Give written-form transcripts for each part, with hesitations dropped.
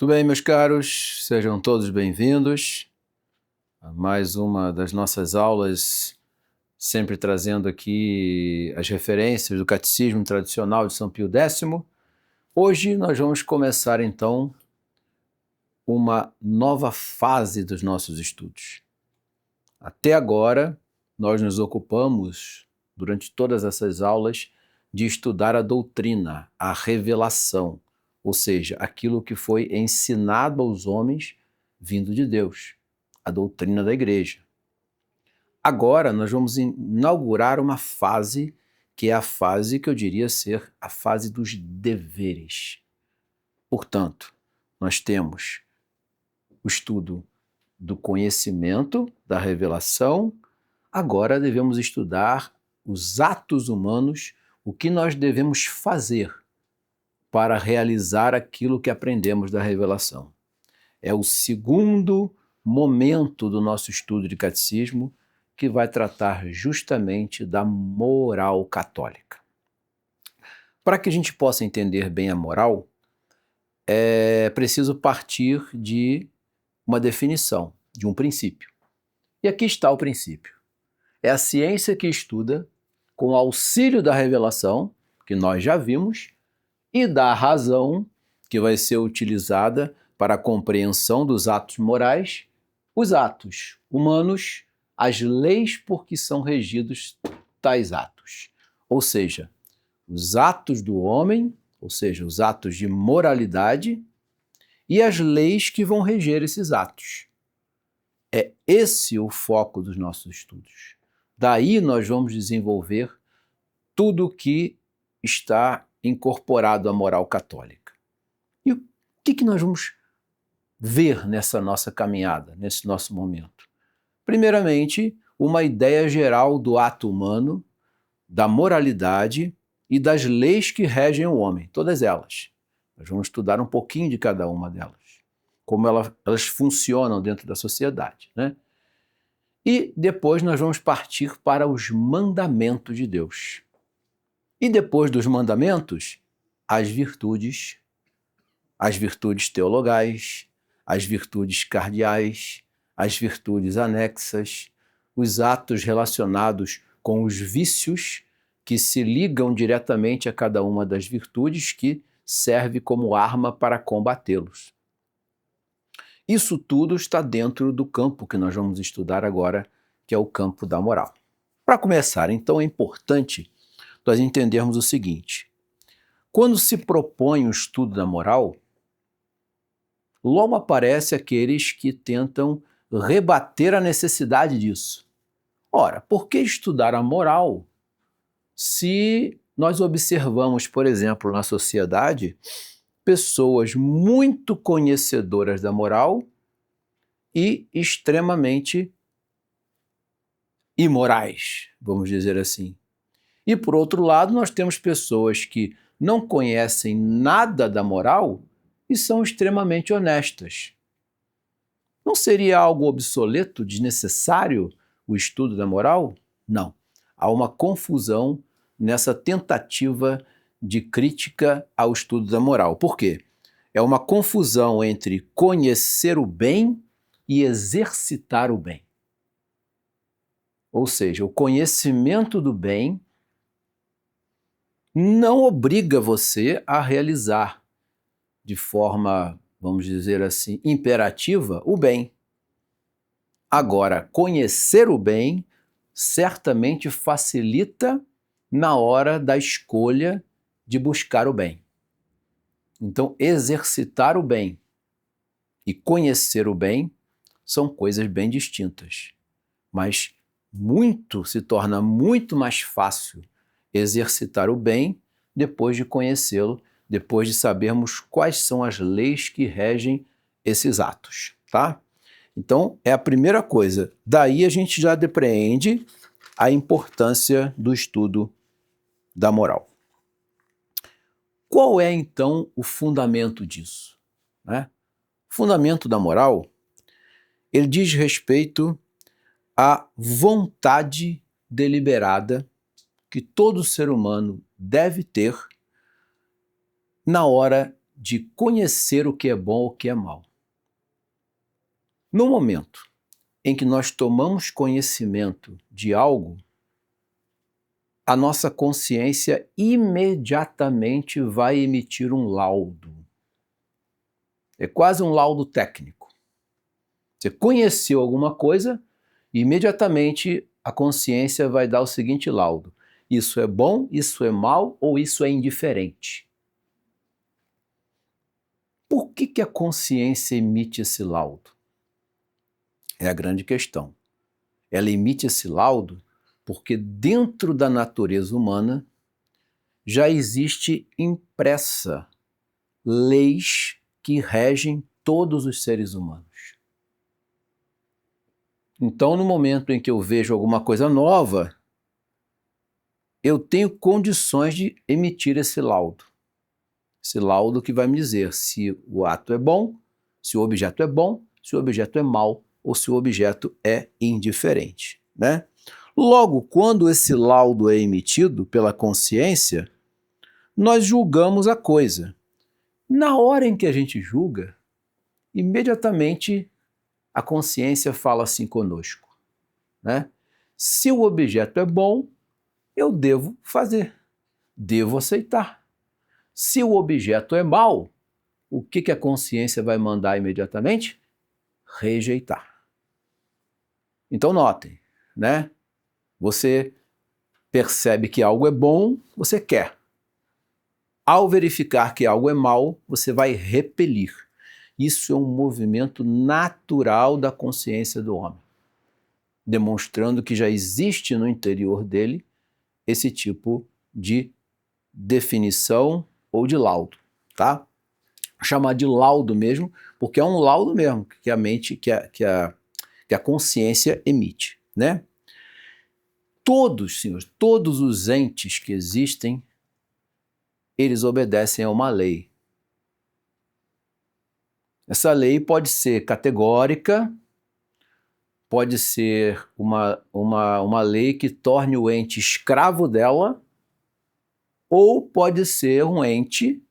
Tudo bem, meus caros? Sejam todos bem-vindos a mais uma das nossas aulas, sempre trazendo aqui as referências do Catecismo Tradicional de São Pio X. Hoje nós vamos começar, então, uma nova fase dos nossos estudos. Até agora, nós nos ocupamos, durante todas essas aulas, de estudar a doutrina, a revelação, ou seja, aquilo que foi ensinado aos homens vindo de Deus, a doutrina da Igreja. Agora nós vamos inaugurar uma fase que é a fase que eu diria ser a fase dos deveres. Portanto, nós temos o estudo do conhecimento, da revelação. Agora devemos estudar os atos humanos, o que nós devemos fazer para realizar aquilo que aprendemos da revelação. É o segundo momento do nosso estudo de catecismo, que vai tratar justamente da moral católica. Para que a gente possa entender bem a moral, é preciso partir de uma definição, de um princípio. E aqui está o princípio. É a ciência que estuda, com o auxílio da revelação, que nós já vimos, e da razão, que vai ser utilizada para a compreensão dos atos morais, os atos humanos, as leis por que são regidos tais atos. Ou seja, os atos do homem, ou seja, os atos de moralidade, e as leis que vão reger esses atos. É esse o foco dos nossos estudos. Daí nós vamos desenvolver tudo o que está incorporado à moral católica. E o que nós vamos ver nessa nossa caminhada, nesse nosso momento? Primeiramente, uma ideia geral do ato humano, da moralidade e das leis que regem o homem, todas elas. Nós vamos estudar um pouquinho de cada uma delas, como elas funcionam dentro da sociedade, né? E depois nós vamos partir para os mandamentos de Deus. E depois dos mandamentos, as virtudes teologais, as virtudes cardeais, as virtudes anexas, os atos relacionados com os vícios que se ligam diretamente a cada uma das virtudes que serve como arma para combatê-los. Isso tudo está dentro do campo que nós vamos estudar agora, que é o campo da moral. Para começar, então, é importante nós entendermos o seguinte: quando se propõe o estudo da moral, logo aparece aqueles que tentam rebater a necessidade disso. Ora, por que estudar a moral se nós observamos, por exemplo, na sociedade, pessoas muito conhecedoras da moral e extremamente imorais, vamos dizer assim. E, por outro lado, nós temos pessoas que não conhecem nada da moral e são extremamente honestas. Não seria algo obsoleto, desnecessário, o estudo da moral? Não. Há uma confusão nessa tentativa de crítica ao estudo da moral. Por quê? É uma confusão entre conhecer o bem e exercitar o bem. Ou seja, o conhecimento do bem não obriga você a realizar de forma, vamos dizer assim, imperativa o bem. Agora, conhecer o bem certamente facilita na hora da escolha de buscar o bem. Então, exercitar o bem e conhecer o bem são coisas bem distintas, mas se torna muito mais fácil exercitar o bem depois de conhecê-lo, depois de sabermos quais são as leis que regem esses atos, tá? Então, é a primeira coisa. Daí a gente já depreende a importância do estudo da moral. Qual é, então, o fundamento disso, né? O fundamento da moral, ele diz respeito à vontade deliberada que todo ser humano deve ter na hora de conhecer o que é bom ou o que é mal. No momento em que nós tomamos conhecimento de algo, a nossa consciência imediatamente vai emitir um laudo. É quase um laudo técnico. Você conheceu alguma coisa, e imediatamente a consciência vai dar o seguinte laudo: isso é bom, isso é mal ou isso é indiferente. Por que a consciência emite esse laudo? É a grande questão. Ela emite esse laudo porque dentro da natureza humana já existe impressa leis que regem todos os seres humanos. Então, no momento em que eu vejo alguma coisa nova, eu tenho condições de emitir esse laudo. Esse laudo que vai me dizer se o ato é bom, se o objeto é bom, se o objeto é mau ou se o objeto é indiferente, né? Logo, quando esse laudo é emitido pela consciência, nós julgamos a coisa. Na hora em que a gente julga, imediatamente a consciência fala assim conosco, né? Se o objeto é bom, eu devo fazer, devo aceitar. Se o objeto é mau, o que a consciência vai mandar imediatamente? Rejeitar. Então notem, né? Você percebe que algo é bom, você quer. Ao verificar que algo é mal, você vai repelir. Isso é um movimento natural da consciência do homem, demonstrando que já existe no interior dele esse tipo de definição ou de laudo, tá? Vou chamar de laudo mesmo, porque é um laudo mesmo que a mente, que a consciência emite, né? Todos, senhores, todos os entes que existem, eles obedecem a uma lei. Essa lei pode ser categórica, pode ser uma lei que torne o ente escravo dela, ou pode ser um ente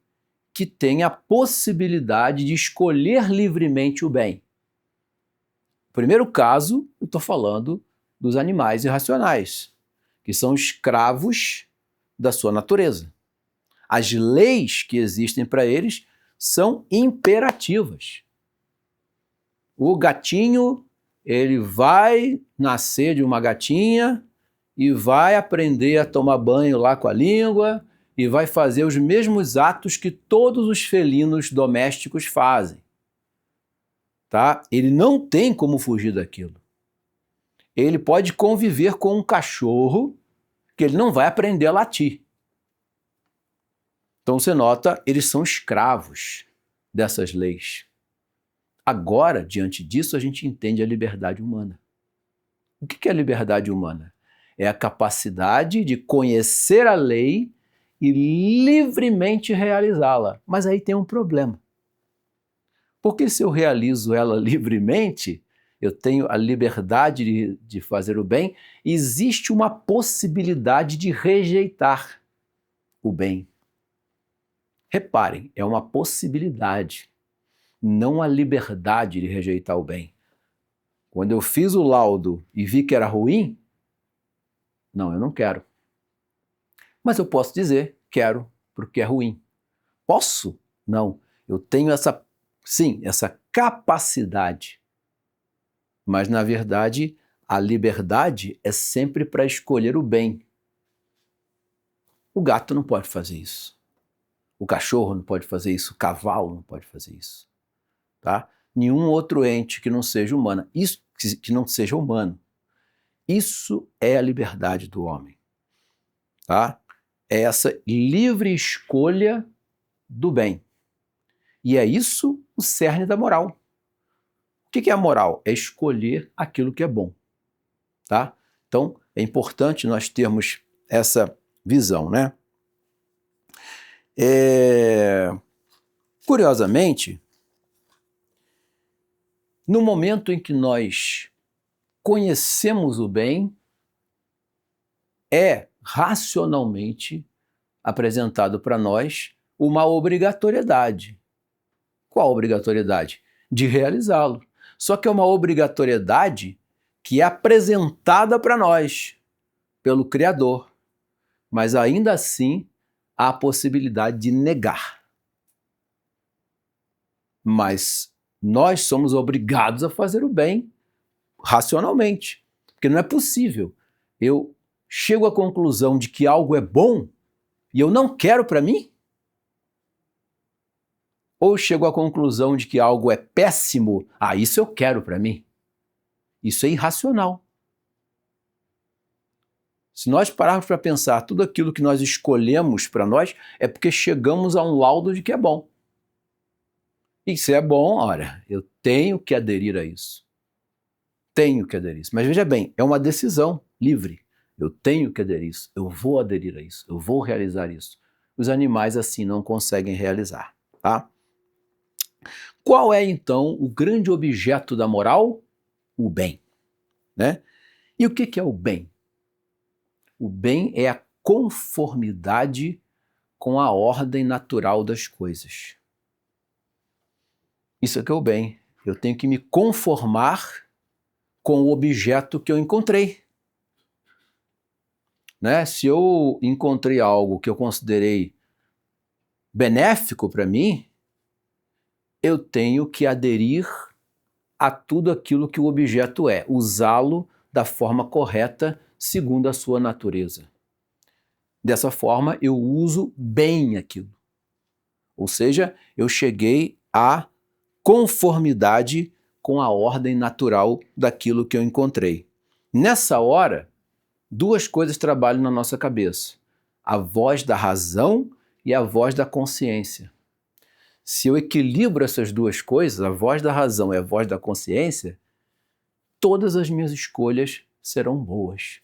que tem a possibilidade de escolher livremente o bem. No primeiro caso, eu estou falando dos animais irracionais, que são escravos da sua natureza. As leis que existem para eles são imperativas. O gatinho, ele vai nascer de uma gatinha e vai aprender a tomar banho lá com a língua e vai fazer os mesmos atos que todos os felinos domésticos fazem. Tá? Ele não tem como fugir daquilo. Ele pode conviver com um cachorro que ele não vai aprender a latir. Então você nota, eles são escravos dessas leis. Agora, diante disso, a gente entende a liberdade humana. O que é a liberdade humana? É a capacidade de conhecer a lei e livremente realizá-la. Mas aí tem um problema. Porque se eu realizo ela livremente, eu tenho a liberdade de fazer o bem, existe uma possibilidade de rejeitar o bem. Reparem, é uma possibilidade, não a liberdade de rejeitar o bem. Quando eu fiz o laudo e vi que era ruim, não, eu não quero. Mas eu posso dizer, quero, porque é ruim. Posso? Não. Eu tenho essa capacidade. Mas, na verdade, a liberdade é sempre para escolher o bem. O gato não pode fazer isso. O cachorro não pode fazer isso. O cavalo não pode fazer isso. Tá? Nenhum outro ente que não seja humano. Isso que não seja humano. Isso é a liberdade do homem. Tá? É essa livre escolha do bem. E é isso o cerne da moral. O que é a moral? É escolher aquilo que é bom. Tá? Então, é importante nós termos essa visão, né? Curiosamente, no momento em que nós conhecemos o bem, é racionalmente apresentado para nós uma obrigatoriedade Qual a obrigatoriedade? De realizá-lo. Só que é uma obrigatoriedade que é apresentada para nós pelo Criador. Mas ainda assim há a possibilidade de negar. Mas nós somos obrigados a fazer o bem racionalmente. Porque não é possível. Eu chego à conclusão de que algo é bom e eu não quero para mim? Ou chego à conclusão de que algo é péssimo, isso eu quero para mim? Isso é irracional. Se nós pararmos para pensar tudo aquilo que nós escolhemos para nós, é porque chegamos a um laudo de que é bom. E se é bom, olha, eu tenho que aderir a isso. Tenho que aderir a isso. Mas veja bem, é uma decisão livre. Eu tenho que aderir a isso, eu vou aderir a isso, eu vou realizar isso. Os animais assim não conseguem realizar, tá? Qual é então o grande objeto da moral? O bem, né? E o que é o bem? O bem é a conformidade com a ordem natural das coisas. Isso é que é o bem. Eu tenho que me conformar com o objeto que eu encontrei. Né? Se eu encontrei algo que eu considerei benéfico para mim, eu tenho que aderir a tudo aquilo que o objeto é, usá-lo da forma correta, segundo a sua natureza. Dessa forma, eu uso bem aquilo. Ou seja, eu cheguei à conformidade com a ordem natural daquilo que eu encontrei. Nessa hora, duas coisas trabalham na nossa cabeça: a voz da razão e a voz da consciência. Se eu equilibro essas duas coisas, a voz da razão e a voz da consciência, todas as minhas escolhas serão boas.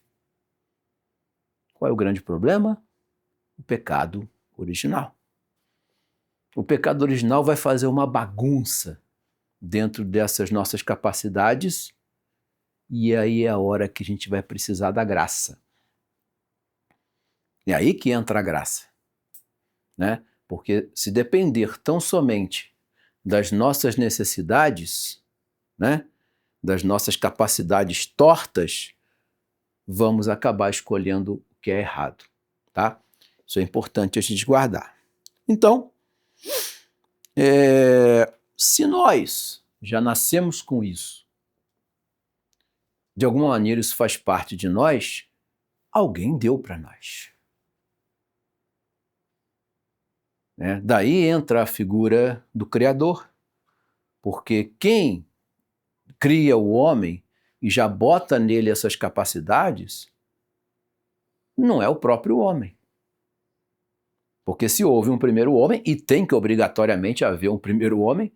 Qual é o grande problema? O pecado original. O pecado original vai fazer uma bagunça dentro dessas nossas capacidades, e aí é a hora que a gente vai precisar da graça. É aí que entra a graça, né? Porque se depender tão somente das nossas necessidades, né, das nossas capacidades tortas, vamos acabar escolhendo o que é errado, tá? Isso é importante a gente guardar. Então, se nós já nascemos com isso, de alguma maneira isso faz parte de nós, alguém deu para nós. Né? Daí entra a figura do Criador, porque quem cria o homem e já bota nele essas capacidades não é o próprio homem. Porque se houve um primeiro homem, e tem que obrigatoriamente haver um primeiro homem,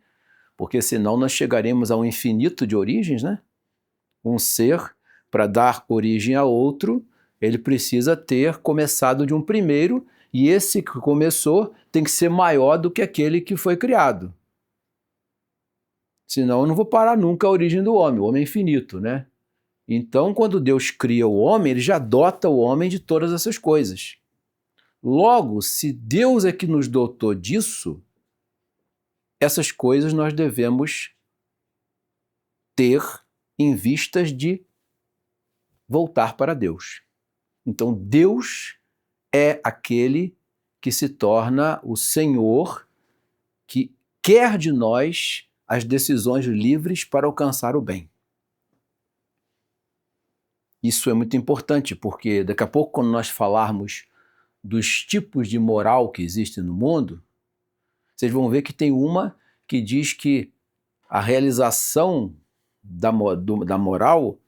porque senão nós chegaremos a um infinito de origens, né? Um ser, para dar origem a outro, ele precisa ter começado de um primeiro, e esse que começou tem que ser maior do que aquele que foi criado. Senão eu não vou parar nunca a origem do homem. O homem é infinito, né? Então, quando Deus cria o homem, ele já dota o homem de todas essas coisas. Logo, se Deus é que nos dotou disso, essas coisas nós devemos ter em vistas de voltar para Deus. Então, Deus é aquele que se torna o Senhor, que quer de nós as decisões livres para alcançar o bem. Isso é muito importante, porque daqui a pouco, quando nós falarmos dos tipos de moral que existem no mundo, vocês vão ver que tem uma que diz que a realização da moral,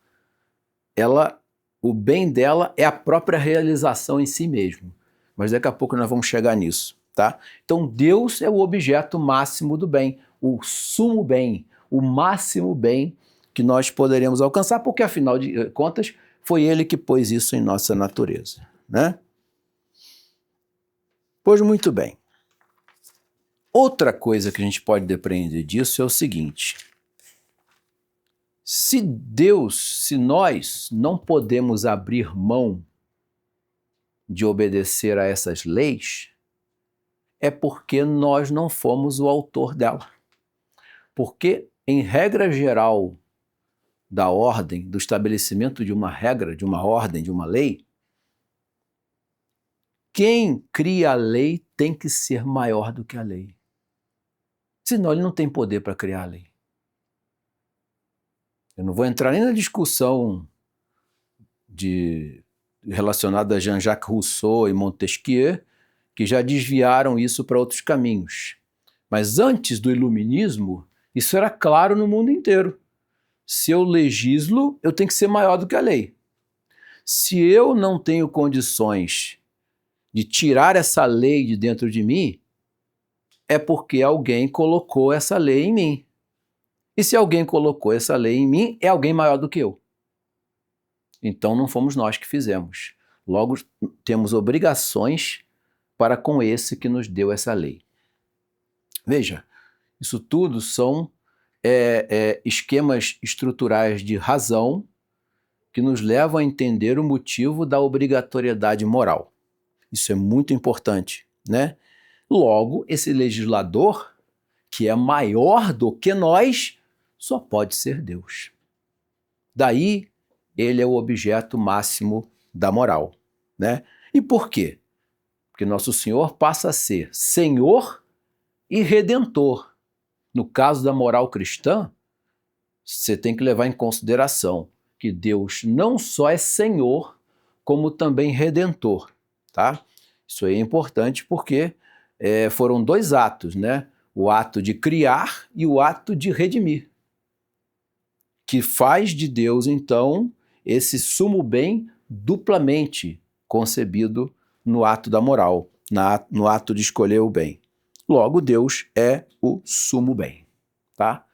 o bem dela é a própria realização em si mesmo. Mas daqui a pouco nós vamos chegar nisso, tá? Então Deus é o objeto máximo do bem, o sumo bem, o máximo bem que nós poderemos alcançar, porque afinal de contas foi Ele que pôs isso em nossa natureza, né? Pois muito bem. Outra coisa que a gente pode depreender disso é o seguinte: se nós não podemos abrir mão de obedecer a essas leis, é porque nós não fomos o autor dela. Porque, em regra geral da ordem, do estabelecimento de uma regra, de uma ordem, de uma lei, quem cria a lei tem que ser maior do que a lei. Senão ele não tem poder para criar a lei. Eu não vou entrar nem na discussão relacionada a Jean-Jacques Rousseau e Montesquieu, que já desviaram isso para outros caminhos. Mas antes do iluminismo, isso era claro no mundo inteiro. Se eu legislo, eu tenho que ser maior do que a lei. Se eu não tenho condições de tirar essa lei de dentro de mim, é porque alguém colocou essa lei em mim. E se alguém colocou essa lei em mim, é alguém maior do que eu. Então não fomos nós que fizemos. Logo, temos obrigações para com esse que nos deu essa lei. Veja, isso tudo são esquemas estruturais de razão que nos levam a entender o motivo da obrigatoriedade moral. Isso é muito importante, né? Logo, esse legislador, que é maior do que nós, só pode ser Deus. Daí, ele é o objeto máximo da moral, né? E por quê? Porque nosso Senhor passa a ser Senhor e Redentor. No caso da moral cristã, você tem que levar em consideração que Deus não só é Senhor, como também Redentor, tá? Isso aí é importante porque foram dois atos, né? O ato de criar e o ato de redimir, que faz de Deus, então, esse sumo bem duplamente concebido no ato da moral, no ato de escolher o bem. Logo, Deus é o sumo bem, tá?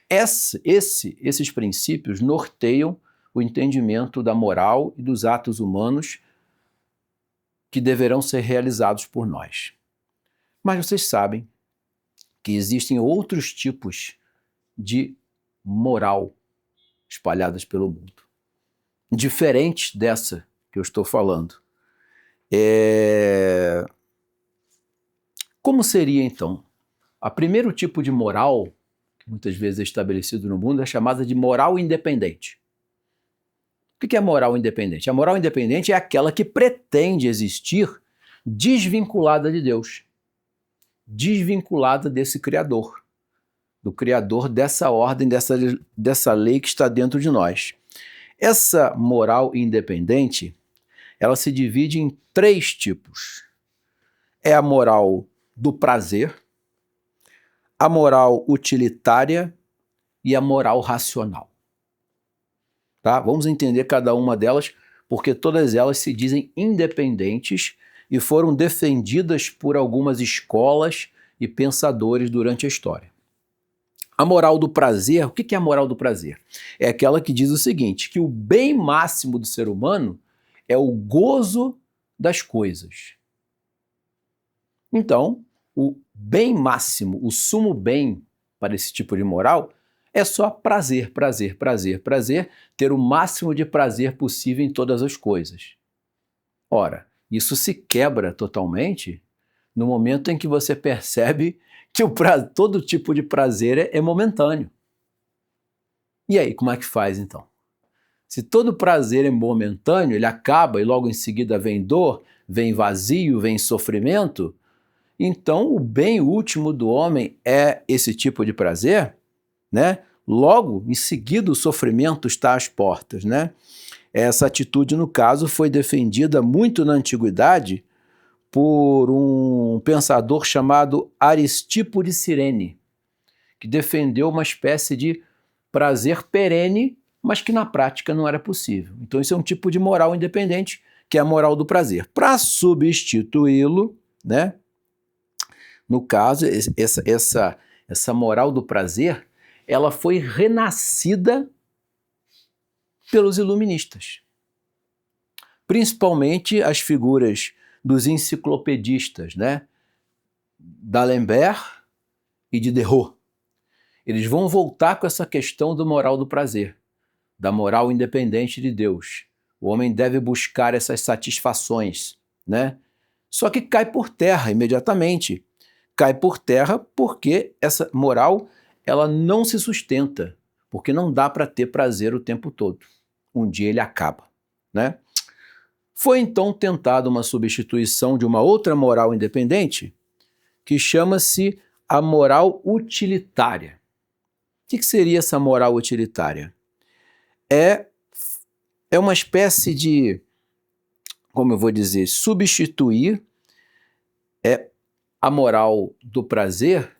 Esses princípios norteiam o entendimento da moral e dos atos humanos que deverão ser realizados por nós. Mas vocês sabem que existem outros tipos de moral espalhadas pelo mundo, diferentes dessa que eu estou falando. Como seria, então? O primeiro tipo de moral, que muitas vezes é estabelecido no mundo, é chamada de moral independente. O que é moral independente? A moral independente é aquela que pretende existir desvinculada de Deus, desvinculada desse Criador, do Criador dessa ordem, dessa lei que está dentro de nós. Essa moral independente, ela se divide em 3 tipos. É a moral do prazer, a moral utilitária e a moral racional. Tá? Vamos entender cada uma delas, porque todas elas se dizem independentes e foram defendidas por algumas escolas e pensadores durante a história. A moral do prazer, o que é a moral do prazer? É aquela que diz o seguinte, que o bem máximo do ser humano é o gozo das coisas. Então, o bem máximo, o sumo bem para esse tipo de moral é só prazer, prazer, prazer, prazer, ter o máximo de prazer possível em todas as coisas. Ora, isso se quebra totalmente no momento em que você percebe que todo tipo de prazer é momentâneo. E aí, como é que faz então? Se todo prazer é momentâneo, ele acaba e logo em seguida vem dor, vem vazio, vem sofrimento, então o bem último do homem é esse tipo de prazer, né? Logo em seguida o sofrimento está às portas, né? Essa atitude, no caso, foi defendida muito na antiguidade por um pensador chamado Aristipo de Cirene, que defendeu uma espécie de prazer perene, mas que na prática não era possível. Então isso é um tipo de moral independente, que é a moral do prazer. Para substituí-lo, né, no caso, essa moral do prazer, ela foi renascida pelos iluministas. Principalmente as figuras dos enciclopedistas, né? D'Alembert e Diderot. Eles vão voltar com essa questão do moral do prazer, da moral independente de Deus. O homem deve buscar essas satisfações, né? Só que cai por terra imediatamente. Cai por terra porque essa moral ela não se sustenta, porque não dá para ter prazer o tempo todo. Um dia ele acaba, né? Foi então tentada uma substituição de uma outra moral independente, que chama-se a moral utilitária. O que seria essa moral utilitária? É uma espécie de, como eu vou dizer, substituir a moral do prazer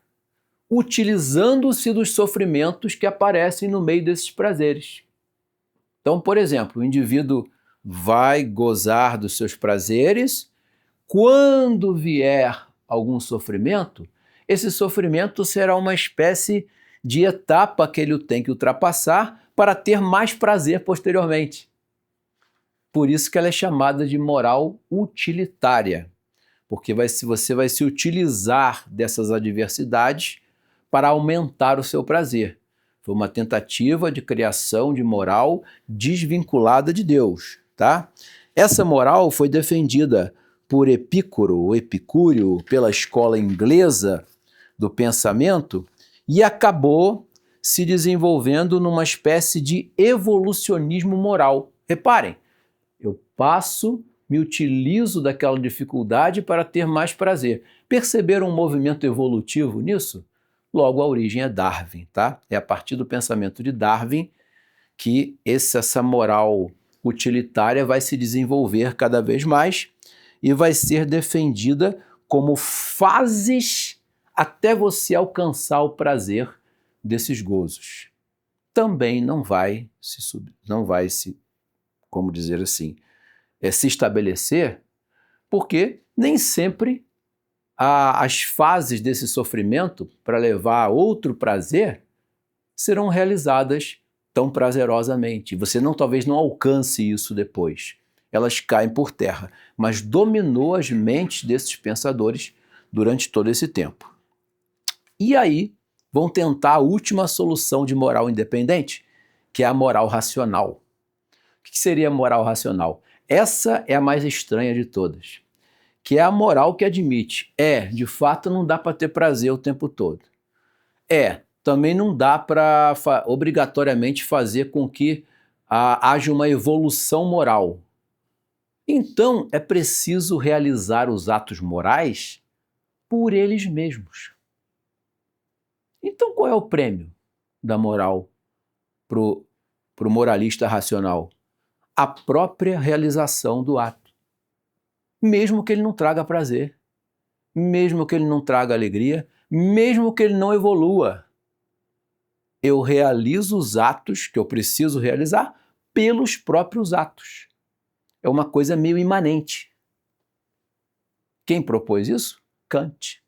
utilizando-se dos sofrimentos que aparecem no meio desses prazeres. Então, por exemplo, o indivíduo vai gozar dos seus prazeres, quando vier algum sofrimento, esse sofrimento será uma espécie de etapa que ele tem que ultrapassar para ter mais prazer posteriormente. Por isso que ela é chamada de moral utilitária, porque você vai se utilizar dessas adversidades para aumentar o seu prazer. Foi uma tentativa de criação de moral desvinculada de Deus, tá? Essa moral foi defendida por Epicuro, ou Epicúrio, pela escola inglesa do pensamento e acabou se desenvolvendo numa espécie de evolucionismo moral. Reparem, eu me utilizo daquela dificuldade para ter mais prazer. Perceberam um movimento evolutivo nisso? Logo, a origem é Darwin, tá? É a partir do pensamento de Darwin que essa moral utilitária vai se desenvolver cada vez mais e vai ser defendida como fases até você alcançar o prazer desses gozos. Também não vai se, como dizer assim, se estabelecer, porque nem sempre as fases desse sofrimento para levar a outro prazer serão realizadas tão prazerosamente. Você talvez não alcance isso depois. Elas caem por terra, mas dominou as mentes desses pensadores durante todo esse tempo. E aí vão tentar a última solução de moral independente, que é a moral racional. O que seria a moral racional? Essa é a mais estranha de todas, que é a moral que admite, de fato não dá para ter prazer o tempo todo. Também não dá para obrigatoriamente fazer com que haja uma evolução moral. Então é preciso realizar os atos morais por eles mesmos. Então qual é o prêmio da moral para o moralista racional? A própria realização do ato. Mesmo que ele não traga prazer, mesmo que ele não traga alegria, mesmo que ele não evolua. Eu realizo os atos que eu preciso realizar pelos próprios atos. É uma coisa meio imanente. Quem propôs isso? Kant.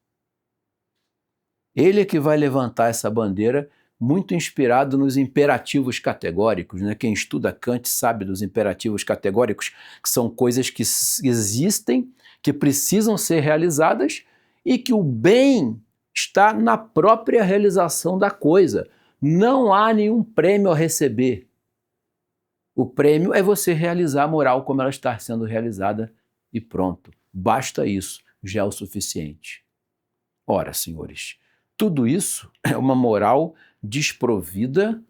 Ele é que vai levantar essa bandeira muito inspirado nos imperativos categóricos, né? Quem estuda Kant sabe dos imperativos categóricos, que são coisas que existem, que precisam ser realizadas e que o bem está na própria realização da coisa. Não há nenhum prêmio a receber. O prêmio é você realizar a moral como ela está sendo realizada e pronto. Basta isso, já é o suficiente. Ora, senhores, tudo isso é uma moral desprovida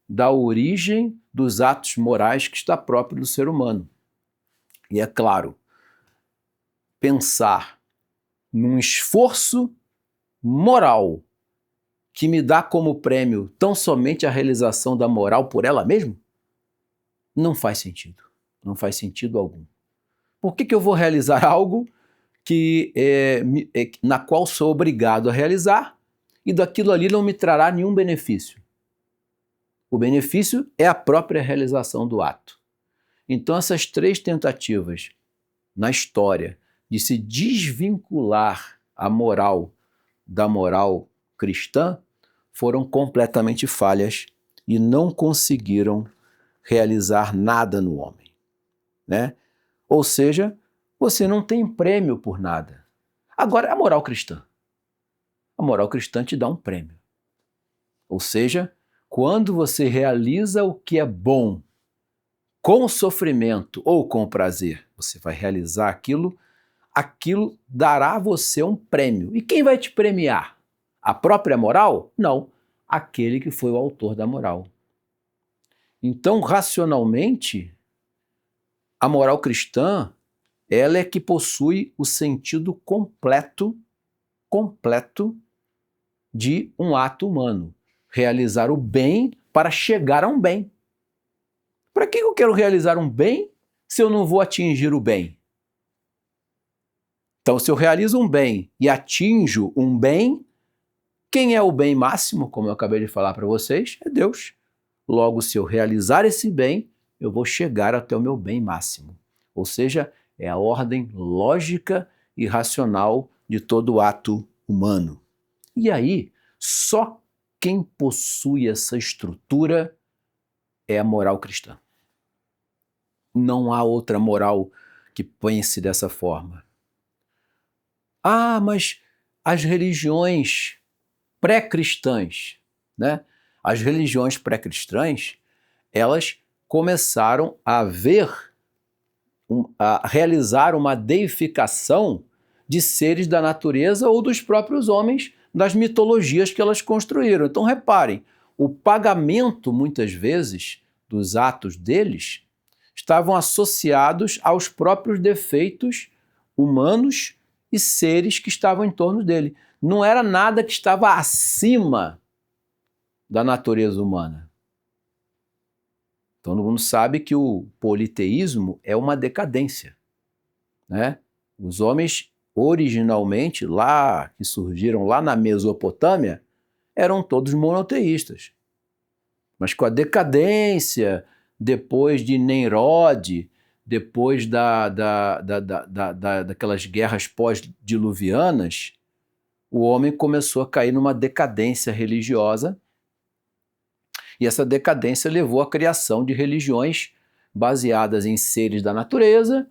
da origem dos atos morais que está próprio do ser humano. E é claro, pensar num esforço moral que me dá como prêmio tão somente a realização da moral por ela mesma, não faz sentido. Não faz sentido algum. Por que eu vou realizar algo na qual sou obrigado a realizar e daquilo ali não me trará nenhum benefício? O benefício é a própria realização do ato. Então essas três tentativas na história de se desvincular a moral da moral cristã foram completamente falhas e não conseguiram realizar nada no homem, né? Ou seja, você não tem prêmio por nada. Agora, a moral cristã. A moral cristã te dá um prêmio. Ou seja, quando você realiza o que é bom com sofrimento ou com prazer, você vai realizar aquilo dará a você um prêmio. E quem vai te premiar? A própria moral? Não. aquele que foi o autor da moral. Então, racionalmente, a moral cristã, ela é que possui o sentido completo de um ato humano. Realizar o bem para chegar a um bem. Para que eu quero realizar um bem se eu não vou atingir o bem? Então, se eu realizo um bem e atinjo um bem, quem é o bem máximo, como eu acabei de falar para vocês? É Deus. Logo, se eu realizar esse bem, eu vou chegar até o meu bem máximo. Ou seja, é a ordem lógica e racional de todo ato humano. E aí, só quem possui essa estrutura é a moral cristã. Não há outra moral que pense dessa forma. Ah, mas as religiões pré-cristãs, né? As religiões pré-cristãs, elas começaram a realizar uma deificação de seres da natureza ou dos próprios homens das mitologias que elas construíram. Então, reparem, o pagamento, muitas vezes, dos atos deles estavam associados aos próprios defeitos humanos e seres que estavam em torno dele. Não era nada que estava acima da natureza humana. Todo mundo sabe que o politeísmo é uma decadência, né? Os homens, originalmente, que surgiram lá na Mesopotâmia, eram todos monoteístas. Mas com a decadência, depois de Nimrod, depois daquelas guerras pós-diluvianas, o homem começou a cair numa decadência religiosa, e essa decadência levou à criação de religiões baseadas em seres da natureza,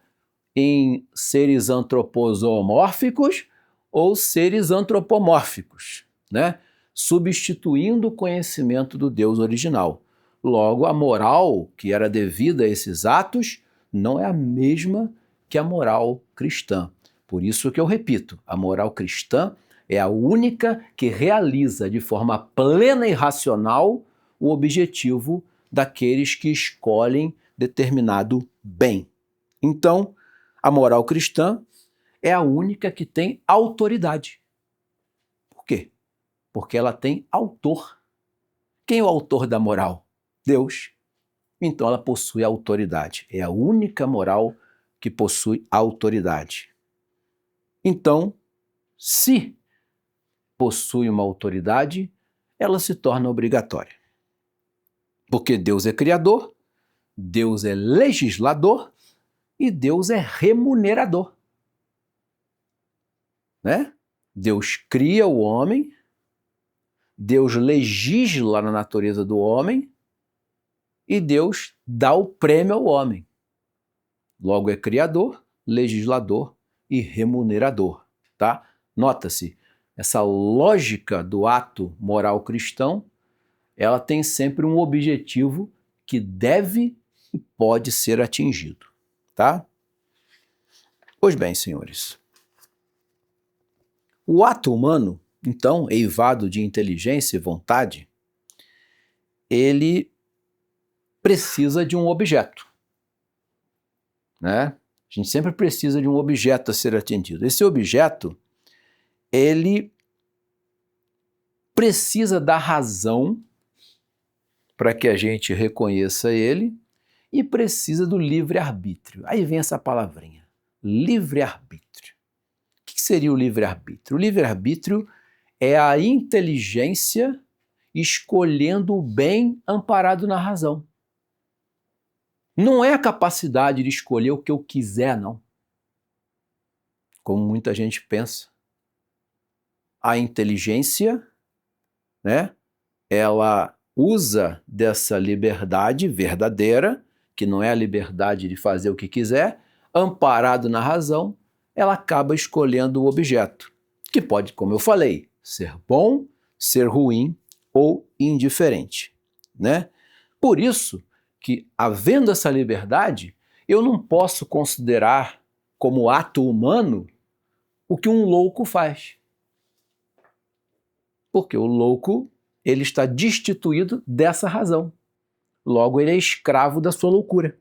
em seres antroposomórficos ou seres antropomórficos, né? Substituindo o conhecimento do Deus original. Logo, a moral que era devida a esses atos não é a mesma que a moral cristã. Por isso que eu repito, a moral cristã é a única que realiza de forma plena e racional o objetivo daqueles que escolhem determinado bem. Então, a moral cristã é a única que tem autoridade. Por quê? Porque ela tem autor. Quem é o autor da moral? Deus. Então ela possui autoridade. É a única moral que possui autoridade. Então, se possui uma autoridade, ela se torna obrigatória. Porque Deus é criador, Deus é legislador e Deus é remunerador. Né? Deus cria o homem, Deus legisla na natureza do homem e Deus dá o prêmio ao homem. Logo é criador, legislador e remunerador. Tá? Nota-se, essa lógica do ato moral cristão, ela tem sempre um objetivo que deve e pode ser atingido. Tá? Pois bem, senhores, o ato humano, então, eivado de inteligência e vontade, ele precisa de um objeto, né? A gente sempre precisa de um objeto a ser atendido. Esse objeto, ele precisa da razão para que a gente reconheça ele e precisa do livre-arbítrio. Aí vem essa palavrinha, livre-arbítrio. O que seria o livre-arbítrio? O livre-arbítrio é a inteligência escolhendo o bem amparado na razão. Não é a capacidade de escolher o que eu quiser, não. Como muita gente pensa. A inteligência, né, ela usa dessa liberdade verdadeira, que não é a liberdade de fazer o que quiser, amparado na razão, ela acaba escolhendo o objeto, que pode, como eu falei, ser bom, ser ruim ou indiferente, né? Por isso que, havendo essa liberdade, eu não posso considerar como ato humano o que um louco faz. Porque o louco, ele está destituído dessa razão. Logo, ele é escravo da sua loucura.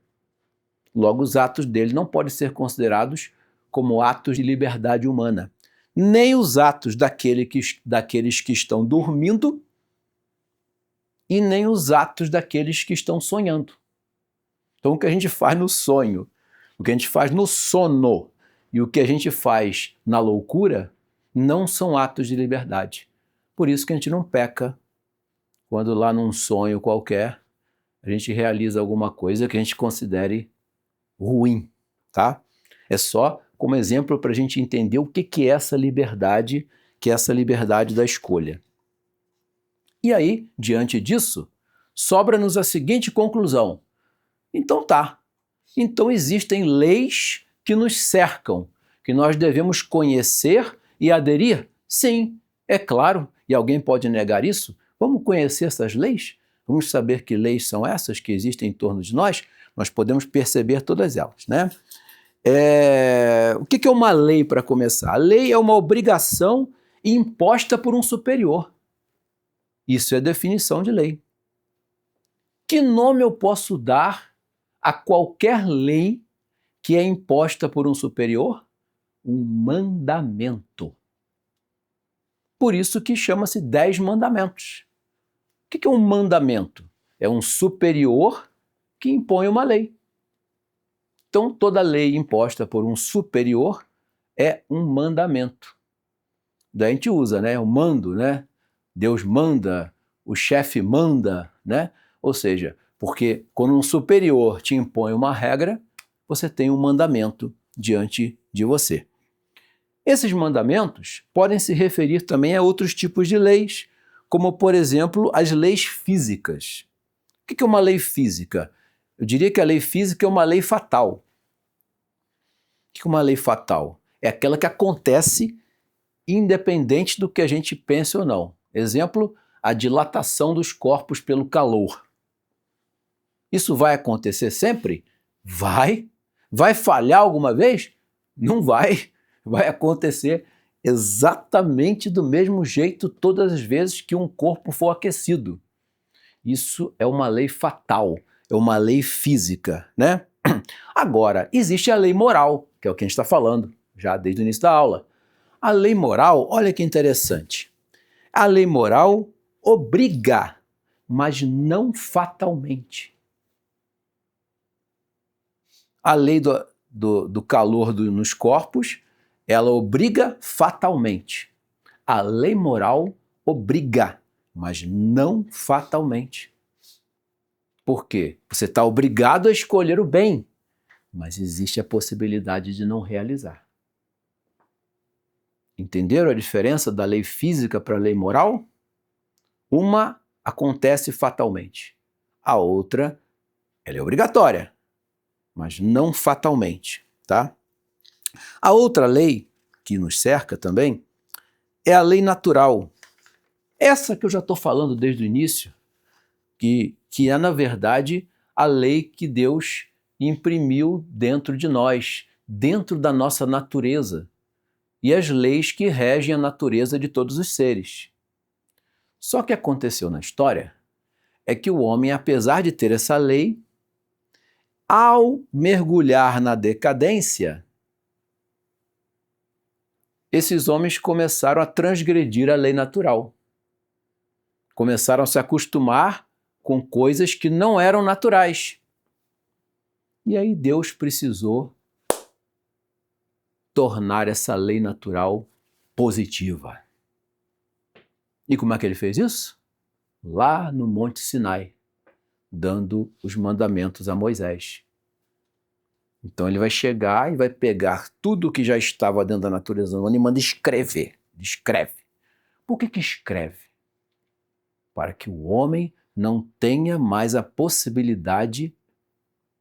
Logo, os atos dele não podem ser considerados como atos de liberdade humana. Nem os atos daqueles que estão dormindo e nem os atos daqueles que estão sonhando. Então, o que a gente faz no sonho, o que a gente faz no sono e o que a gente faz na loucura não são atos de liberdade. Por isso que a gente não peca quando lá num sonho qualquer a gente realiza alguma coisa que a gente considere ruim, tá? É só como exemplo para a gente entender o que é essa liberdade, que é essa liberdade da escolha. E aí, diante disso, sobra-nos a seguinte conclusão. Então tá, então existem leis que nos cercam, que nós devemos conhecer e aderir? Sim, é claro. E alguém pode negar isso? Vamos conhecer essas leis? Vamos saber que leis são essas que existem em torno de nós? Nós podemos perceber todas elas, né? O que é uma lei para começar? A lei é uma obrigação imposta por um superior. Isso é definição de lei. Que nome eu posso dar a qualquer lei que é imposta por um superior? Um mandamento. Por isso que chama-se 10 mandamentos. O que é um mandamento? É um superior que impõe uma lei. Então, toda lei imposta por um superior é um mandamento. Daí a gente usa, né? O mando, né? Deus manda, o chefe manda, né? Ou seja, porque quando um superior te impõe uma regra, você tem um mandamento diante de você. Esses mandamentos podem se referir também a outros tipos de leis, como, por exemplo, as leis físicas. O que é uma lei física? Eu diria que a lei física é uma lei fatal. O que é uma lei fatal? É aquela que acontece independente do que a gente pense ou não. Exemplo, a dilatação dos corpos pelo calor. Isso vai acontecer sempre? Vai. Vai falhar alguma vez? Não vai. Vai acontecer exatamente do mesmo jeito todas as vezes que um corpo for aquecido. Isso é uma lei fatal, é uma lei física, né? Agora, existe a lei moral, que é o que a gente está falando já desde o início da aula. A lei moral, olha que interessante. A lei moral obriga, mas não fatalmente. A lei do calor nos corpos, ela obriga fatalmente. A lei moral obriga, mas não fatalmente. Por quê? Você está obrigado a escolher o bem, mas existe a possibilidade de não realizar. Entenderam a diferença da lei física para a lei moral? Uma acontece fatalmente. A outra, ela é obrigatória, mas não fatalmente, tá? A outra lei que nos cerca também é a lei natural. Essa que eu já estou falando desde o início, que é, na verdade, a lei que Deus imprimiu dentro de nós, dentro da nossa natureza, e as leis que regem a natureza de todos os seres. Só que aconteceu na história é que o homem, apesar de ter essa lei, ao mergulhar na decadência, esses homens começaram a transgredir a lei natural. Começaram a se acostumar com coisas que não eram naturais. E aí Deus precisou tornar essa lei natural positiva. E como é que ele fez isso? Lá no Monte Sinai, dando os mandamentos a Moisés. Então ele vai chegar e vai pegar tudo que já estava dentro da natureza humana e manda escrever. Escreve. Por que escreve? Para que o homem não tenha mais a possibilidade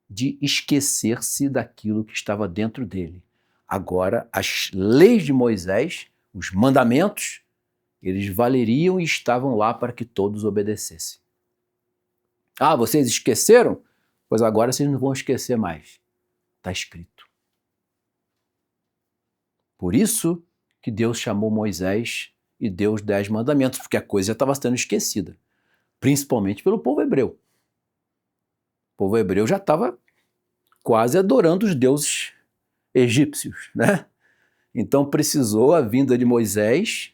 de esquecer-se daquilo que estava dentro dele. Agora, as leis de Moisés, os mandamentos, eles valeriam e estavam lá para que todos obedecessem. Ah, vocês esqueceram? Pois agora vocês não vão esquecer mais. Está escrito. Por isso que Deus chamou Moisés e deu os 10 mandamentos, porque a coisa já estava sendo esquecida. principalmente pelo povo hebreu. O povo hebreu já estava quase adorando os deuses egípcios, né? Então precisou a vinda de Moisés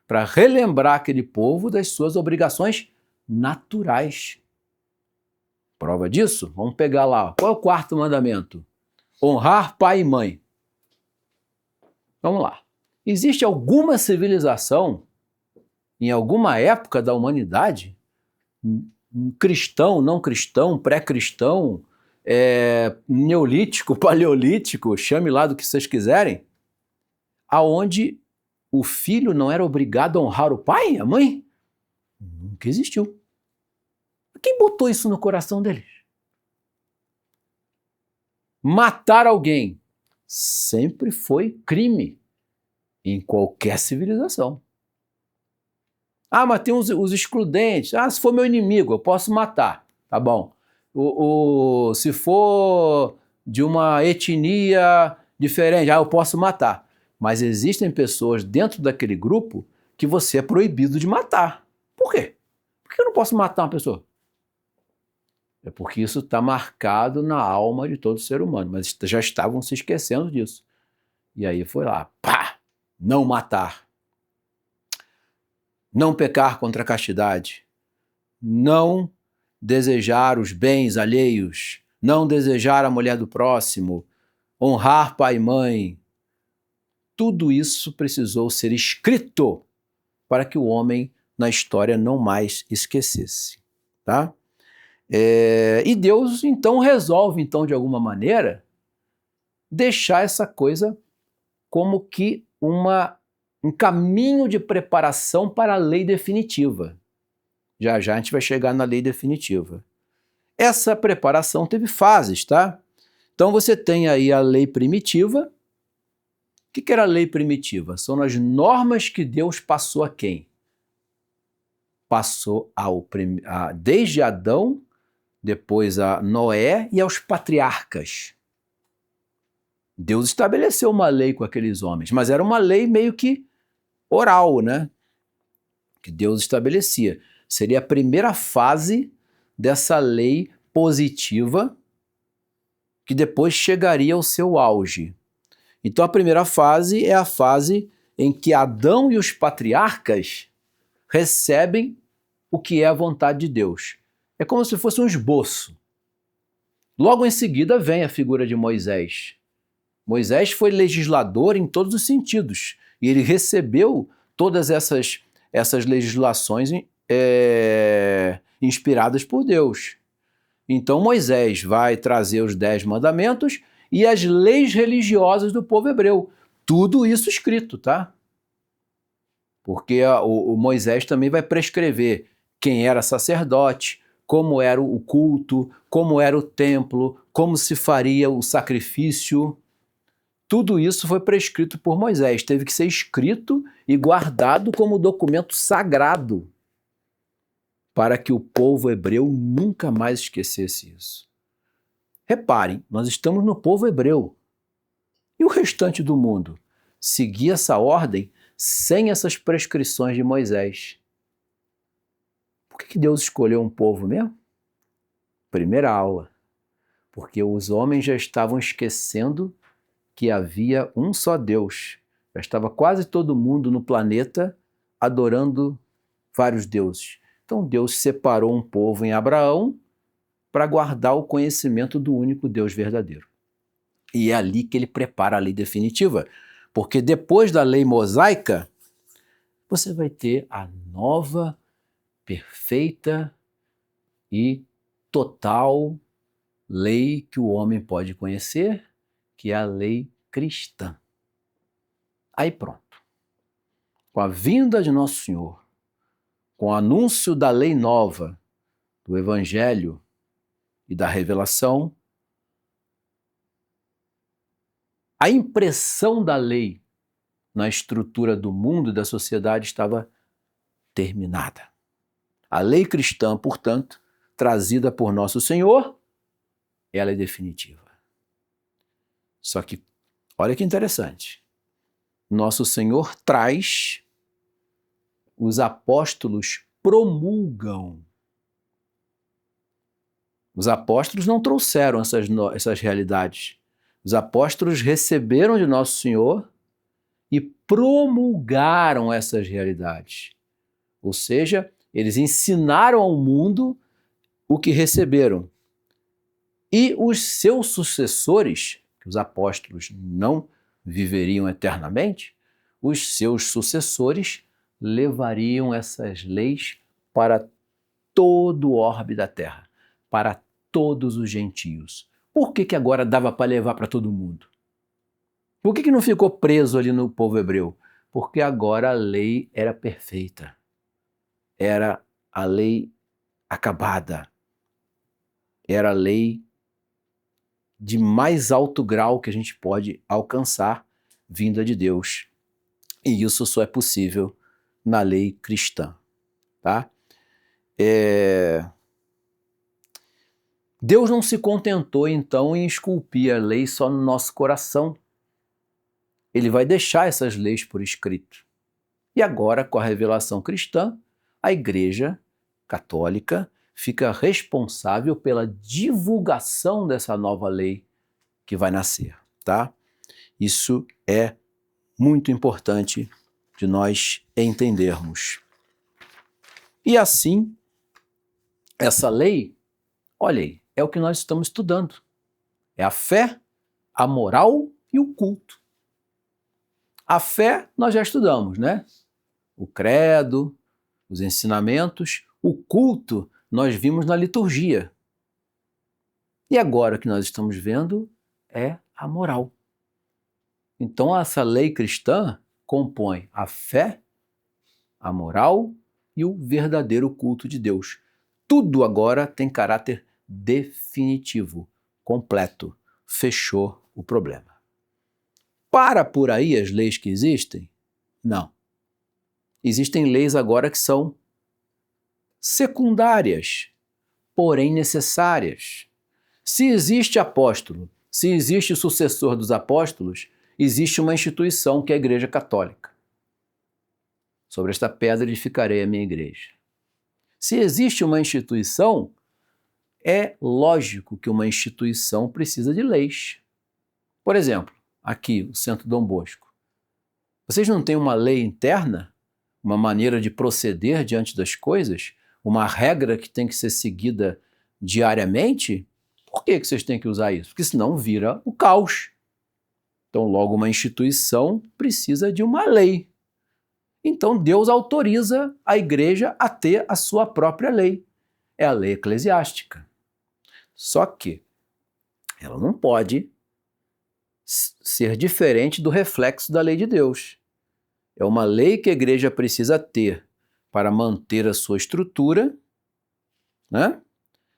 para relembrar aquele povo das suas obrigações naturais. Prova disso? Vamos pegar lá. Qual é o quarto mandamento? Honrar pai e mãe. Vamos lá. Existe alguma civilização, em alguma época da humanidade, cristão, não cristão, pré-cristão, neolítico, paleolítico, chame lá do que vocês quiserem, aonde o filho não era obrigado a honrar o pai, a mãe? Nunca existiu. Quem botou isso no coração deles? Matar alguém sempre foi crime em qualquer civilização. Ah, mas tem os excludentes. Ah, se for meu inimigo, eu posso matar. Tá bom. Se for de uma etnia diferente, eu posso matar. Mas existem pessoas dentro daquele grupo que você é proibido de matar. Por quê? Por que eu não posso matar uma pessoa? É porque isso está marcado na alma de todo ser humano, mas já estavam se esquecendo disso. E aí foi lá, pá, não matar, não pecar contra a castidade, não desejar os bens alheios, não desejar a mulher do próximo, honrar pai e mãe. Tudo isso precisou ser escrito para que o homem na história não mais esquecesse, tá? E Deus então resolve, então, de alguma maneira, deixar essa coisa como que um caminho de preparação para a lei definitiva. Já já a gente vai chegar na lei definitiva. Essa preparação teve fases, tá? Então você tem aí a lei primitiva. O que era a lei primitiva? São as normas que Deus passou a quem? Passou desde Adão, depois a Noé e aos patriarcas. Deus estabeleceu uma lei com aqueles homens, mas era uma lei meio que oral, né? Que Deus estabelecia. Seria a primeira fase dessa lei positiva que depois chegaria ao seu auge. Então a primeira fase é a fase em que Adão e os patriarcas recebem o que é a vontade de Deus. É como se fosse um esboço. Logo em seguida vem a figura de Moisés. Moisés foi legislador em todos os sentidos e ele recebeu todas essas legislações inspiradas por Deus. Então Moisés vai trazer os 10 mandamentos e as leis religiosas do povo hebreu. Tudo isso escrito, tá? Porque o Moisés também vai prescrever quem era sacerdote, como era o culto, como era o templo, como se faria o sacrifício. Tudo isso foi prescrito por Moisés, teve que ser escrito e guardado como documento sagrado para que o povo hebreu nunca mais esquecesse isso. Reparem, nós estamos no povo hebreu. E o restante do mundo? Seguia essa ordem sem essas prescrições de Moisés. Por que Deus escolheu um povo mesmo? Primeira aula. Porque os homens já estavam esquecendo que havia um só Deus. Já estava quase todo mundo no planeta adorando vários deuses. Então Deus separou um povo em Abraão para guardar o conhecimento do único Deus verdadeiro. E é ali que ele prepara a lei definitiva. Porque depois da lei mosaica, você vai ter a nova, perfeita e total lei que o homem pode conhecer, que é a lei cristã. Aí pronto. Com a vinda de Nosso Senhor, com o anúncio da lei nova, do Evangelho e da revelação, a impressão da lei na estrutura do mundo e da sociedade estava terminada. A lei cristã, portanto, trazida por Nosso Senhor, ela é definitiva. Só que, olha que interessante, Nosso Senhor traz, os apóstolos promulgam Os apóstolos não trouxeram essas realidades. Os apóstolos receberam de Nosso Senhor e promulgaram essas realidades. Ou seja, eles ensinaram ao mundo o que receberam. E os seus sucessores, que os apóstolos não viveriam eternamente, os seus sucessores levariam essas leis para todo o orbe da terra, para todos os gentios. Por que agora dava para levar para todo mundo? Por que não ficou preso ali no povo hebreu? Porque agora a lei era perfeita. Era a lei acabada. Era a lei de mais alto grau que a gente pode alcançar, vinda de Deus. E isso só é possível na lei cristã. Tá? Deus não se contentou, então, em esculpir a lei só no nosso coração. Ele vai deixar essas leis por escrito. E agora, com a revelação cristã, a Igreja Católica fica responsável pela divulgação dessa nova lei que vai nascer, tá? Isso é muito importante de nós entendermos. E assim, essa lei, olha aí, é o que nós estamos estudando. É a fé, a moral e o culto. A fé nós já estudamos, né? O credo, os ensinamentos, o culto nós vimos na liturgia. E agora o que nós estamos vendo é a moral. Então essa lei cristã compõe a fé, a moral e o verdadeiro culto de Deus. Tudo agora tem caráter definitivo, completo. Fechou o problema. Para por aí as leis que existem? Não. Existem leis agora que são secundárias, porém necessárias. Se existe apóstolo, se existe sucessor dos apóstolos, existe uma instituição que é a Igreja Católica. Sobre esta pedra edificarei a minha igreja. Se existe uma instituição, é lógico que uma instituição precisa de leis. Por exemplo, aqui, o Centro Dom Bosco. Vocês não têm uma lei interna? Uma maneira de proceder diante das coisas? Uma regra que tem que ser seguida diariamente? Por que vocês têm que usar isso? Porque senão vira o caos. Então, logo, uma instituição precisa de uma lei. Então, Deus autoriza a igreja a ter a sua própria lei. É a lei eclesiástica. Só que ela não pode ser diferente do reflexo da lei de Deus. É uma lei que a igreja precisa ter para manter a sua estrutura, né?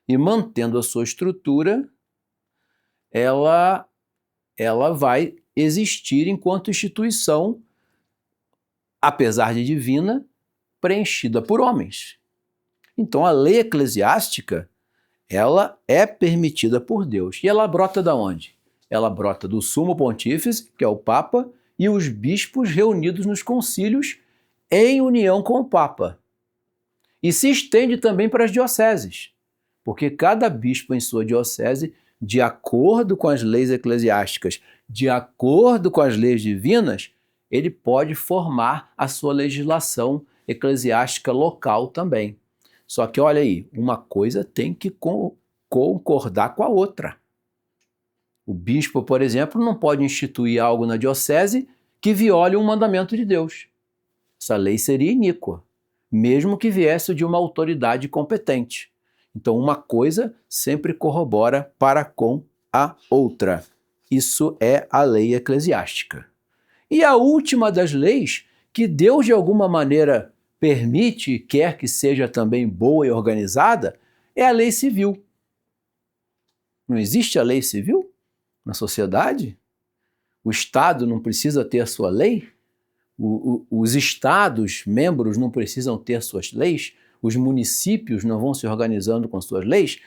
E mantendo a sua estrutura, ela vai existir enquanto instituição, apesar de divina, preenchida por homens. Então a lei eclesiástica, ela é permitida por Deus. E ela brota de onde? Ela brota do sumo pontífice, que é o Papa, e os bispos reunidos nos concílios em união com o Papa. E se estende também para as dioceses, porque cada bispo em sua diocese, de acordo com as leis eclesiásticas, de acordo com as leis divinas, ele pode formar a sua legislação eclesiástica local também. Só que olha aí, uma coisa tem que concordar com a outra. O bispo, por exemplo, não pode instituir algo na diocese que viole um mandamento de Deus. Essa lei seria iníqua, mesmo que viesse de uma autoridade competente. Então, uma coisa sempre corrobora para com a outra. Isso é a lei eclesiástica. E a última das leis, que Deus de alguma maneira permite e quer que seja também boa e organizada, é a lei civil. Não existe a lei civil na sociedade? O Estado não precisa ter a sua lei? Os estados, membros, não precisam ter suas leis? Os municípios não vão se organizando com suas leis?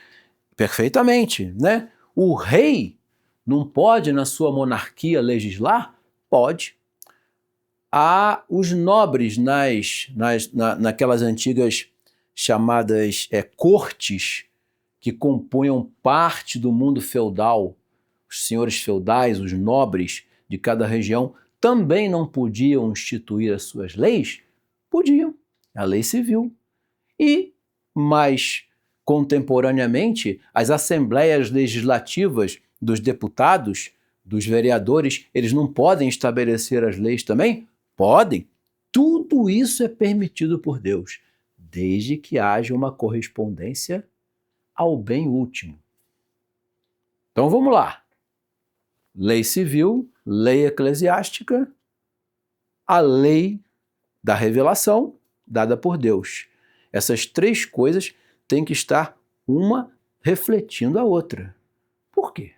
Perfeitamente, né? O rei não pode, na sua monarquia, legislar? Pode. Há os nobres naquelas antigas chamadas cortes, que compunham parte do mundo feudal, os senhores feudais, os nobres de cada região, também não podiam instituir as suas leis? Podiam, a lei civil. E, mais contemporaneamente, as assembleias legislativas dos deputados, dos vereadores, eles não podem estabelecer as leis também? Podem. Tudo isso é permitido por Deus, desde que haja uma correspondência ao bem último. Então vamos lá. Lei civil, lei eclesiástica, a lei da revelação dada por Deus. Essas três coisas têm que estar uma refletindo a outra. Por quê?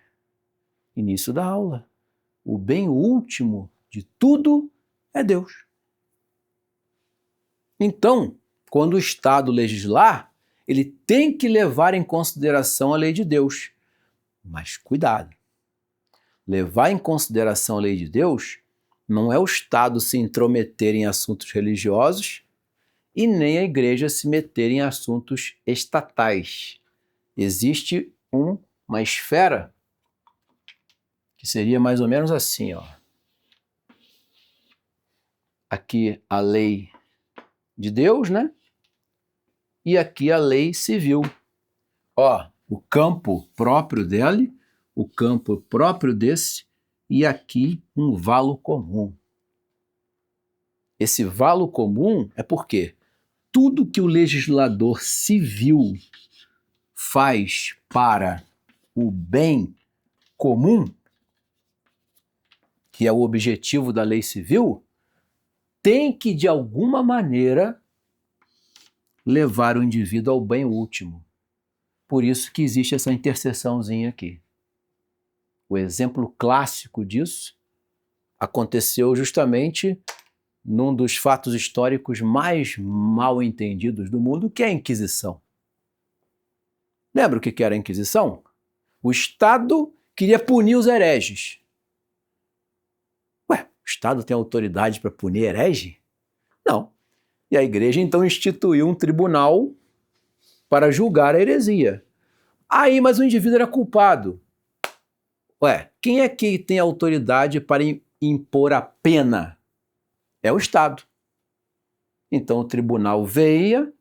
Início da aula. O bem último de tudo é Deus. Então, quando o Estado legislar, ele tem que levar em consideração a lei de Deus. Mas cuidado! Levar em consideração a lei de Deus não é o Estado se intrometer em assuntos religiosos e nem a igreja se meter em assuntos estatais. Existe uma esfera que seria mais ou menos assim, ó. Aqui a lei de Deus, né? E aqui a lei civil. Ó, o campo próprio dele, o campo próprio desse, e aqui um valo comum. Esse valo comum é porque tudo que o legislador civil faz para o bem comum, que é o objetivo da lei civil, tem que, de alguma maneira, levar o indivíduo ao bem último. Por isso que existe essa interseçãozinha aqui. O exemplo clássico disso aconteceu justamente num dos fatos históricos mais mal entendidos do mundo, que é a Inquisição. Lembra o que era a Inquisição? O Estado queria punir os hereges. Ué, o Estado tem autoridade para punir herege? Não. E a igreja então instituiu um tribunal para julgar a heresia. Aí, mas o indivíduo era culpado. Ué, quem é que tem autoridade para impor a pena? É o Estado. Então o tribunal veio,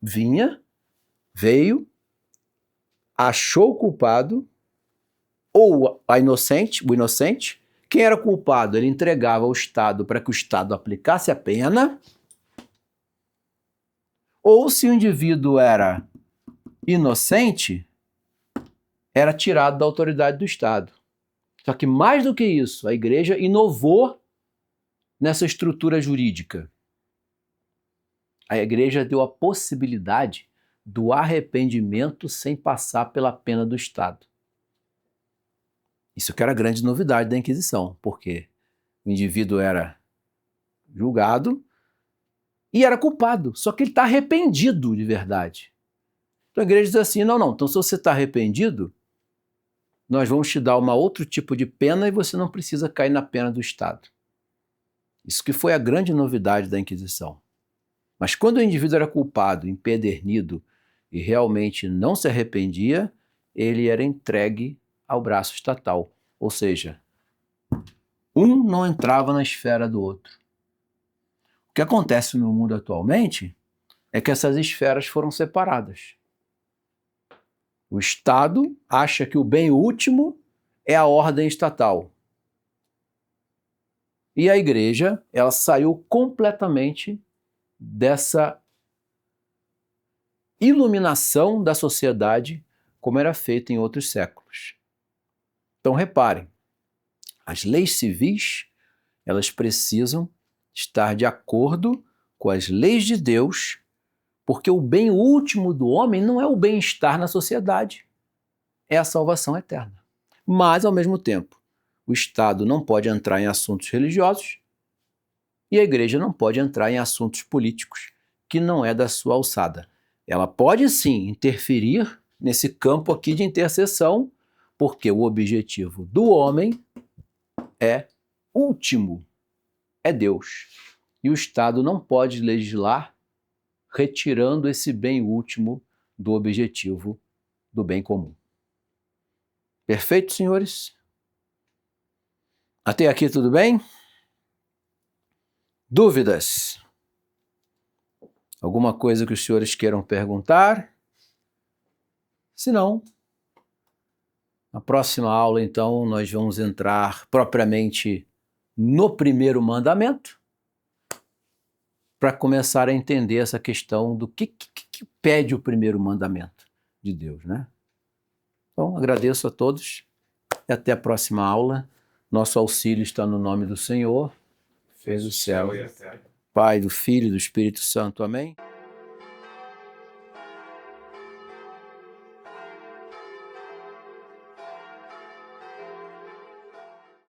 achou o culpado, ou o inocente. Quem era culpado, ele entregava ao Estado para que o Estado aplicasse a pena. Ou se o indivíduo era inocente, era tirado da autoridade do Estado. Só que mais do que isso, a igreja inovou nessa estrutura jurídica. A igreja deu a possibilidade do arrependimento sem passar pela pena do Estado. Isso que era a grande novidade da Inquisição, porque o indivíduo era julgado e era culpado, só que ele está arrependido de verdade. Então a igreja diz assim, não, então se você está arrependido, nós vamos te dar outro tipo de pena e você não precisa cair na pena do Estado. Isso que foi a grande novidade da Inquisição. Mas quando o indivíduo era culpado, empedernido e realmente não se arrependia, ele era entregue ao braço estatal. Ou seja, um não entrava na esfera do outro. O que acontece no mundo atualmente é que essas esferas foram separadas. O Estado acha que o bem último é a ordem estatal. E a igreja, ela saiu completamente dessa iluminação da sociedade como era feito em outros séculos. Então reparem, as leis civis, elas precisam estar de acordo com as leis de Deus, porque o bem último do homem não é o bem-estar na sociedade, é a salvação eterna. Mas, ao mesmo tempo, o Estado não pode entrar em assuntos religiosos e a igreja não pode entrar em assuntos políticos, que não é da sua alçada. Ela pode sim interferir nesse campo aqui de interseção, porque o objetivo do homem é último, é Deus. E o Estado não pode legislar retirando esse bem último do objetivo do bem comum. Perfeito, senhores? Até aqui tudo bem? Dúvidas? Alguma coisa que os senhores queiram perguntar? Se não, na próxima aula, então, nós vamos entrar propriamente no primeiro mandamento, para começar a entender essa questão do que pede o primeiro mandamento de Deus, né? Então, agradeço a todos e até a próxima aula. Nosso auxílio está no nome do Senhor, fez o céu, Pai, do Filho e do Espírito Santo. Amém?